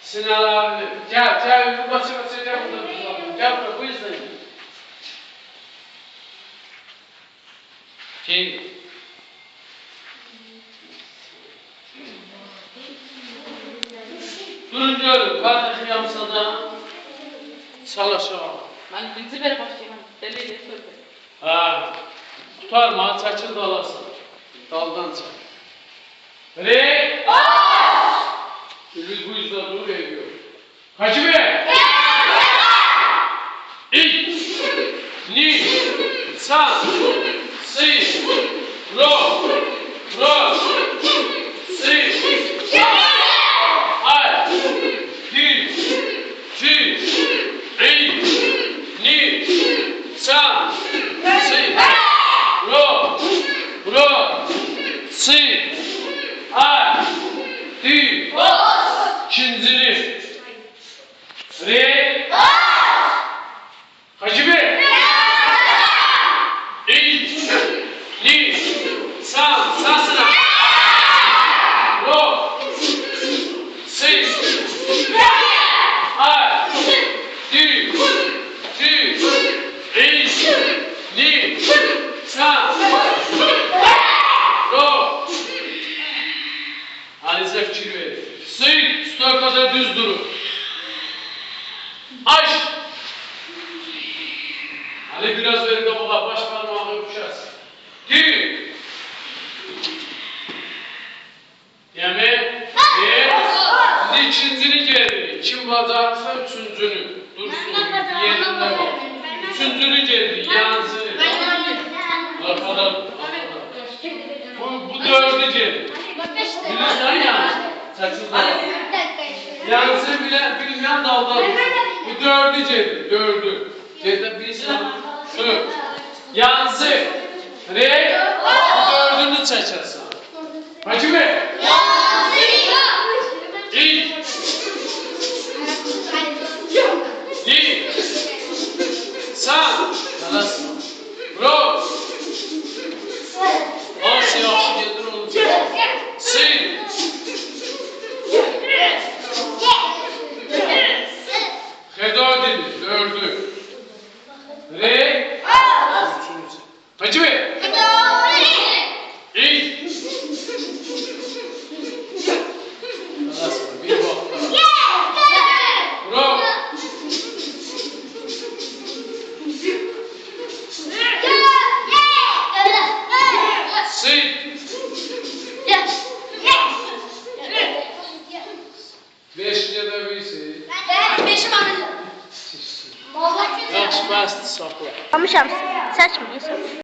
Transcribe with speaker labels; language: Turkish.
Speaker 1: Sinan abi gel bu maçı gel burada. Gel buraya bu yüzden. Durun görün, kardeşim yapsada çalışalım.
Speaker 2: Ben birinci bere başlayayım. Deliyle söyle.
Speaker 1: Ha, tutarma, çakır dalasın. Daldan çak. Re! Ülül bu yüzden dur veriyor. Hacı Bey! İ! Ni! San! Si! Ro! Ro! Si! Ay! Di! Ci! İ! Ni! San! Si! Ro! Ro! Si! Ay! Di! Çinziri! Re! Hacı Bey! İ! Ni! San! Sasına! Ro! Si! Ay! Di! Ci! İ! Ni! San! Ro! Alize fikir verir. Sıyık, üstüne kadar düz durun. Aç! Ali biraz verin de baba, baş parmağını öpüşersin. Gir! Yemek, ye, şimdi ikincini geldi. Kim bacaksa üçüncünü. Dursun, yerinde bak. Üçüncünü geldi, yansın. Arkadan. Bu dördü geldi. Bilirsen yansın. Saçında. Yansın bilmeyen dalda dursun. Bu dördü geldi, dördü. Geldi birisi şu. Yansın. Re, bu dördünü çekersin. Hacı Bey. İ. Di. San. Kalasın. Ro. Nasıl yaptı gelir onu çek. Si. Hedo dedi, dördü. Re. Üçüncü. Hacı Bey. İ. Kalasın. Bir bakta. Ro. Si. Beşinci de birisi. Yaxşı, bəsdir, saxla.
Speaker 3: Almışam, saçmıyorsun.